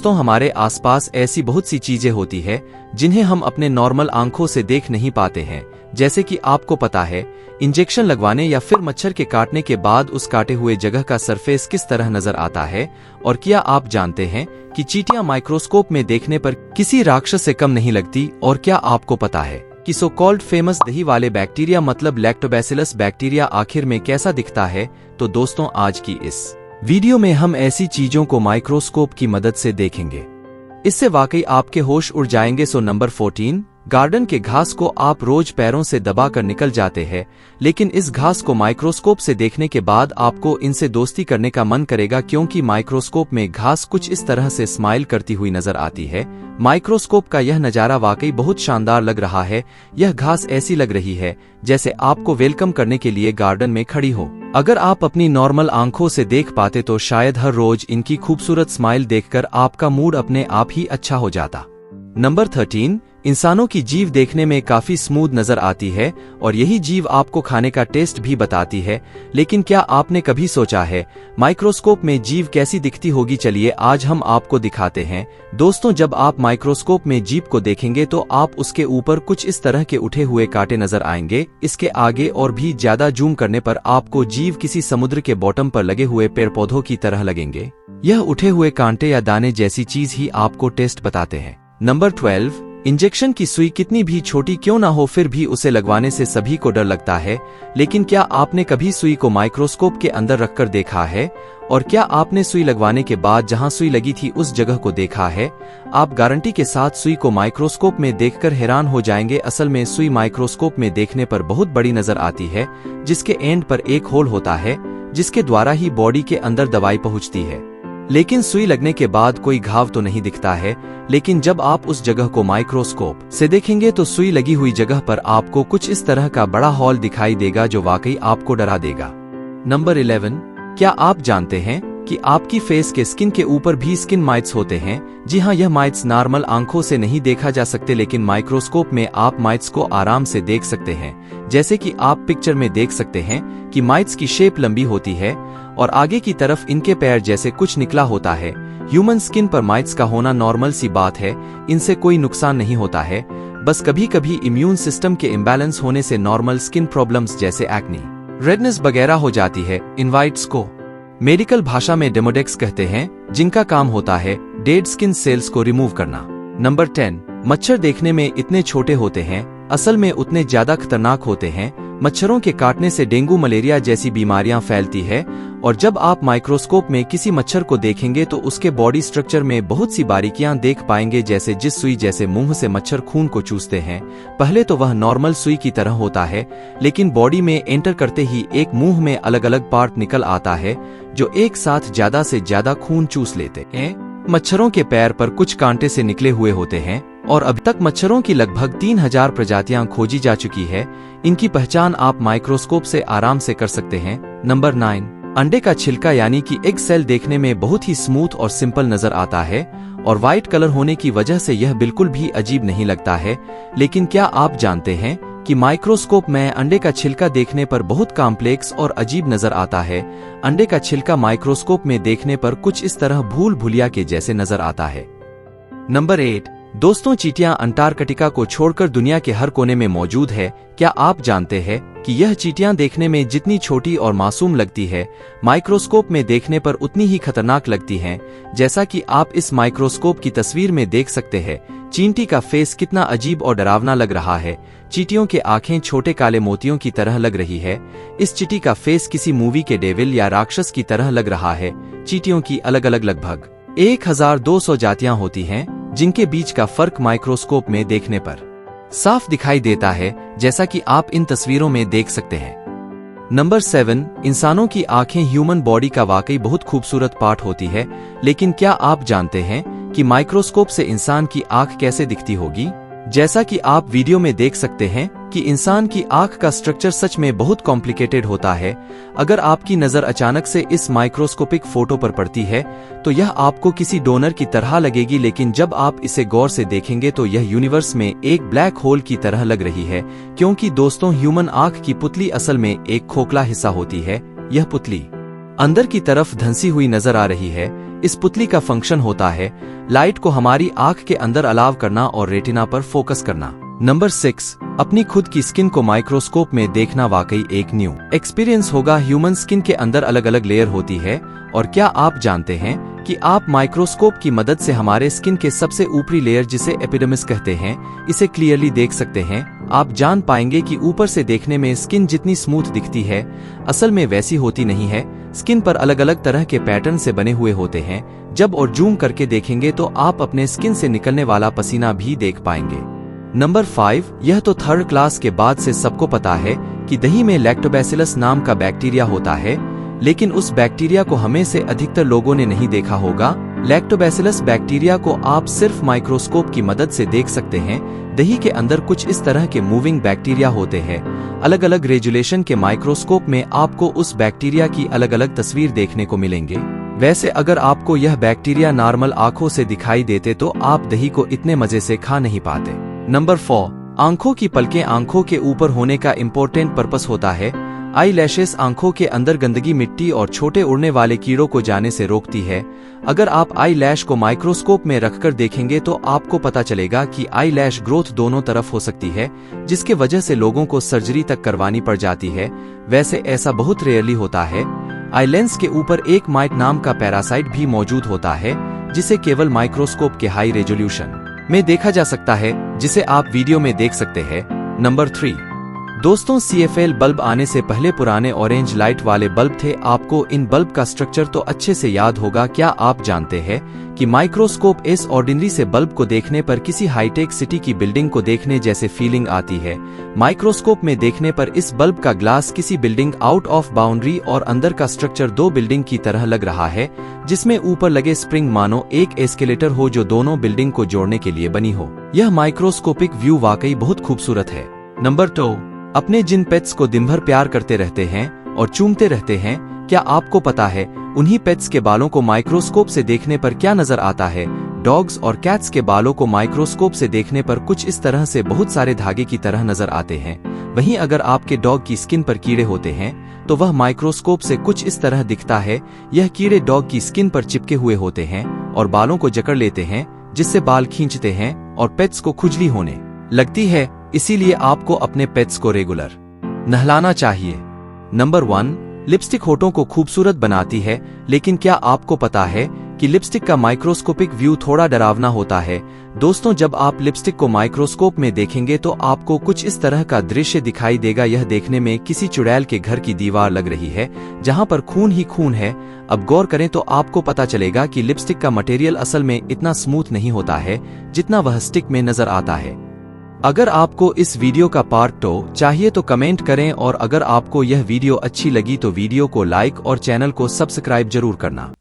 दोस्तों, हमारे आसपास ऐसी बहुत सी चीजें होती है जिन्हें हम अपने नॉर्मल आंखों से देख नहीं पाते हैं। जैसे कि आपको पता है, इंजेक्शन लगवाने या फिर मच्छर के काटने के बाद उस काटे हुए जगह का सरफेस किस तरह नजर आता है। और क्या आप जानते हैं कि चींटियां माइक्रोस्कोप में देखने पर किसी राक्षस से कम नहीं लगती। और क्या आपको पता है कि सो कॉल्ड फेमस दही वाले बैक्टीरिया मतलब लैक्टोबैसिलस बैक्टीरिया आखिर में कैसा दिखता है। तो दोस्तों, आज की इस वीडियो में हम ऐसी चीजों को माइक्रोस्कोप की मदद से देखेंगे, इससे वाकई आपके होश उड़ जाएंगे। सो नंबर 14, गार्डन के घास को आप रोज पैरों से दबाकर निकल जाते हैं, लेकिन इस घास को माइक्रोस्कोप से देखने के बाद आपको इनसे दोस्ती करने का मन करेगा, क्योंकि माइक्रोस्कोप में घास कुछ इस तरह से स्माइल करती हुई नजर आती है। माइक्रोस्कोप का यह नजारा वाकई बहुत शानदार लग रहा है। यह घास ऐसी लग रही है जैसे आपको वेलकम करने के लिए गार्डन में खड़ी हो। अगर आप अपनी नॉर्मल आंखों से देख पाते तो शायद हर रोज इनकी खूबसूरत स्माइल देखकर आपका मूड अपने आप ही अच्छा हो जाता। नंबर 13, इंसानों की जीभ देखने में काफी स्मूथ नजर आती है और यही जीभ आपको खाने का टेस्ट भी बताती है। लेकिन क्या आपने कभी सोचा है माइक्रोस्कोप में जीभ कैसी दिखती होगी? चलिए आज हम आपको दिखाते हैं। दोस्तों, जब आप माइक्रोस्कोप में जीभ को देखेंगे तो आप उसके ऊपर कुछ इस तरह के उठे हुए कांटे नजर आएंगे। इसके आगे और भी ज्यादा जूम करने पर आपको जीभ किसी समुद्र के बॉटम पर लगे हुए पेड़ पौधों की तरह लगेंगे। यह उठे हुए कांटे या दाने जैसी चीज ही आपको टेस्ट बताते हैं। नंबर 12, इंजेक्शन की सुई कितनी भी छोटी क्यों ना हो, फिर भी उसे लगवाने से सभी को डर लगता है। लेकिन क्या आपने कभी सुई को माइक्रोस्कोप के अंदर रखकर देखा है? और क्या आपने सुई लगवाने के बाद जहां सुई लगी थी उस जगह को देखा है? आप गारंटी के साथ सुई को माइक्रोस्कोप में देखकर हैरान हो जाएंगे। असल में सुई माइक्रोस्कोप में देखने पर बहुत बड़ी नजर आती है, जिसके एंड पर एक होल होता है जिसके द्वारा ही बॉडी के अंदर दवाई पहुंचती है। लेकिन सुई लगने के बाद कोई घाव तो नहीं दिखता है, लेकिन जब आप उस जगह को माइक्रोस्कोप से देखेंगे तो सुई लगी हुई जगह पर आपको कुछ इस तरह का बड़ा हॉल दिखाई देगा जो वाकई आपको डरा देगा। नंबर 11, क्या आप जानते हैं कि आपकी फेस के स्किन के ऊपर भी स्किन माइट्स होते हैं? जी हाँ, यह माइट्स नॉर्मल आंखों से नहीं देखा जा सकते, लेकिन माइक्रोस्कोप में आप माइट्स को आराम से देख सकते हैं। जैसे कि आप पिक्चर में देख सकते हैं कि माइट्स की शेप लंबी होती है और आगे की तरफ इनके पैर जैसे कुछ निकला होता है। ह्यूमन स्किन पर माइट्स का होना नॉर्मल सी बात है, इनसे कोई नुकसान नहीं होता है। बस कभी कभी इम्यून सिस्टम के इम्बैलेंस होने से नॉर्मल स्किन प्रॉब्लम्स जैसे एक्ने, रेडनेस वगैरह हो जाती है। इन माइट्स को मेडिकल भाषा में डेमोडेक्स कहते हैं, जिनका काम होता है डेड स्किन सेल्स को रिमूव करना। नंबर 10, मच्छर देखने में इतने छोटे होते हैं, असल में उतने ज्यादा खतरनाक होते हैं। मच्छरों के काटने से डेंगू मलेरिया जैसी बीमारियां फैलती है। और जब आप माइक्रोस्कोप में किसी मच्छर को देखेंगे तो उसके बॉडी स्ट्रक्चर में बहुत सी बारीकियां देख पाएंगे। जैसे जिस सुई जैसे मुंह से मच्छर खून को चूसते हैं, पहले तो वह नॉर्मल सुई की तरह होता है, लेकिन बॉडी में एंटर करते ही एक मुंह में अलग अलग पार्ट निकल आता है जो एक साथ ज्यादा से ज्यादा खून चूस लेते हैं। मच्छरों के पैर पर कुछ कांटे से निकले हुए होते हैं और अब तक मच्छरों की लगभग 3000 प्रजातियां खोजी जा चुकी है। इनकी पहचान आप माइक्रोस्कोप से आराम से कर सकते हैं। नंबर 9, अंडे का छिलका यानी कि एग सेल देखने में बहुत ही स्मूथ और सिंपल नजर आता है और व्हाइट कलर होने की वजह से यह बिल्कुल भी अजीब नहीं लगता है। लेकिन क्या आप जानते हैं कि माइक्रोस्कोप में अंडे का छिलका देखने पर बहुत कॉम्प्लेक्स और अजीब नजर आता है। अंडे का छिलका माइक्रोस्कोप में देखने पर कुछ इस तरह भूल भुलिया के जैसे नजर आता है। नंबर 8, दोस्तों, चींटियां अंटार्कटिका को छोड़कर दुनिया के हर कोने में मौजूद है। क्या आप जानते हैं कि यह चींटियां देखने में जितनी छोटी और मासूम लगती है, माइक्रोस्कोप में देखने पर उतनी ही खतरनाक लगती हैं। जैसा कि आप इस माइक्रोस्कोप की तस्वीर में देख सकते हैं, चींटी का फेस कितना अजीब और डरावना लग रहा है। चींटियों के आंखें छोटे काले मोतियों की तरह लग रही है। इस चींटी का फेस किसी मूवी के डेविल या राक्षस की तरह लग रहा है। चींटियों की अलग अलग लगभग 1200 जातियां होती हैं, जिनके बीच का फर्क माइक्रोस्कोप में देखने पर साफ दिखाई देता है, जैसा कि आप इन तस्वीरों में देख सकते हैं। नंबर 7, इंसानों की आंखें ह्यूमन बॉडी का वाकई बहुत खूबसूरत पार्ट होती है। लेकिन क्या आप जानते हैं कि माइक्रोस्कोप से इंसान की आंख कैसे दिखती होगी? जैसा कि आप वीडियो में देख सकते हैं कि इंसान की आंख का स्ट्रक्चर सच में बहुत कॉम्प्लिकेटेड होता है। अगर आपकी नजर अचानक से इस माइक्रोस्कोपिक फोटो पर पड़ती है तो यह आपको किसी डोनर की तरह लगेगी, लेकिन जब आप इसे गौर से देखेंगे तो यह यूनिवर्स में एक ब्लैक होल की तरह लग रही है। क्योंकि दोस्तों, ह्यूमन आंख की पुतली असल में एक खोखला हिस्सा होती है। यह पुतली अंदर की तरफ धंसी हुई नजर आ रही है। इस पुतली का फंक्शन होता है लाइट को हमारी आंख के अंदर अलाव करना और रेटिना पर फोकस करना। नंबर 6, अपनी खुद की स्किन को माइक्रोस्कोप में देखना वाकई एक न्यू एक्सपीरियंस होगा। ह्यूमन स्किन के अंदर अलग अलग लेयर होती है, और क्या आप जानते हैं कि आप माइक्रोस्कोप की मदद से हमारे स्किन के सबसे ऊपरी लेयर, जिसे एपिडर्मिस कहते हैं, इसे क्लियरली देख सकते हैं। आप जान पाएंगे कि ऊपर से देखने में स्किन जितनी स्मूथ दिखती है, असल में वैसी होती नहीं है। स्किन पर अलग अलग तरह के पैटर्न से बने हुए होते हैं। जब और जूम करके देखेंगे तो आप अपने स्किन से निकलने वाला पसीना भी देख पाएंगे। नंबर 5, यह तो थर्ड क्लास के बाद से सबको पता है कि दही में लैक्टोबैसिलस नाम का बैक्टीरिया होता है, लेकिन उस बैक्टीरिया को हमें से अधिकतर लोगों ने नहीं देखा होगा। लैक्टोबैसिलस बैक्टीरिया को आप सिर्फ माइक्रोस्कोप की मदद से देख सकते हैं। दही के अंदर कुछ इस तरह के मूविंग बैक्टीरिया होते हैं। अलग अलग रेजुलेशन के माइक्रोस्कोप में आपको उस बैक्टीरिया की अलग अलग तस्वीर देखने को मिलेंगे। वैसे अगर आपको यह बैक्टीरिया नॉर्मल आंखों से दिखाई देते तो आप दही को इतने मजे से खा नहीं पाते। नंबर 4, आंखों की पलकें आंखों के ऊपर होने का इम्पोर्टेंट पर्पस होता है। आई लैशेस आंखों के अंदर गंदगी, मिट्टी और छोटे उड़ने वाले कीड़ों को जाने से रोकती है। अगर आप आई लैश को माइक्रोस्कोप में रखकर देखेंगे तो आपको पता चलेगा कि आई लैश ग्रोथ दोनों तरफ हो सकती है, जिसके वजह से लोगों को सर्जरी तक करवानी पड़ जाती है। वैसे ऐसा बहुत रेयरली होता है। आई लेंस के ऊपर एक माइट नाम का पैरासाइट भी मौजूद होता है, जिसे केवल माइक्रोस्कोप के हाई रेजोल्यूशन में देखा जा सकता है, जिसे आप वीडियो में देख सकते हैं। नंबर 3, दोस्तों, CFL बल्ब आने से पहले पुराने ऑरेंज लाइट वाले बल्ब थे। आपको इन बल्ब का स्ट्रक्चर तो अच्छे से याद होगा। क्या आप जानते हैं कि माइक्रोस्कोप इस ऑर्डिनरी से बल्ब को देखने पर किसी हाईटेक सिटी की बिल्डिंग को देखने जैसे फीलिंग आती है। माइक्रोस्कोप में देखने पर इस बल्ब का ग्लास किसी बिल्डिंग आउट ऑफ बाउंड्री और अंदर का स्ट्रक्चर दो बिल्डिंग की तरह लग रहा है, जिसमें ऊपर लगे स्प्रिंग मानो एक एस्केलेटर हो जो दोनों बिल्डिंग को जोड़ने के लिए बनी हो। यह माइक्रोस्कोपिक व्यू वाकई बहुत खूबसूरत है। नंबर 2, अपने जिन पेट्स को दिन भर प्यार करते रहते हैं और चूमते रहते हैं, क्या आपको पता है उन्हीं पेट्स के बालों को माइक्रोस्कोप से देखने पर क्या नजर आता है? डॉग्स और कैट्स के बालों को माइक्रोस्कोप से देखने पर कुछ इस तरह से बहुत सारे धागे की तरह नजर आते हैं। वहीं अगर आपके डॉग की स्किन पर कीड़े होते हैं तो वह माइक्रोस्कोप से कुछ इस तरह दिखता है। यह कीड़े डॉग की स्किन पर चिपके हुए होते हैं और बालों को जकड़ लेते हैं, जिससे बाल खींचते हैं और पेट्स को खुजली होने लगती है। इसीलिए आपको अपने पेट्स को रेगुलर नहलाना चाहिए। नंबर 1, लिपस्टिक होठों को खूबसूरत बनाती है, लेकिन क्या आपको पता है कि लिपस्टिक का माइक्रोस्कोपिक व्यू थोड़ा डरावना होता है? दोस्तों, जब आप लिपस्टिक को माइक्रोस्कोप में देखेंगे तो आपको कुछ इस तरह का दृश्य दिखाई देगा। यह देखने में किसी चुड़ैल के घर की दीवार लग रही है, जहां पर खून ही खून है। अब गौर करें तो आपको पता चलेगा कि लिपस्टिक का मटेरियल असल में इतना स्मूथ नहीं होता है जितना वह स्टिक में नजर आता है। अगर आपको इस वीडियो का पार्ट 2 चाहिए तो कमेंट करें, और अगर आपको यह वीडियो अच्छी लगी तो वीडियो को लाइक और चैनल को सब्सक्राइब जरूर करना।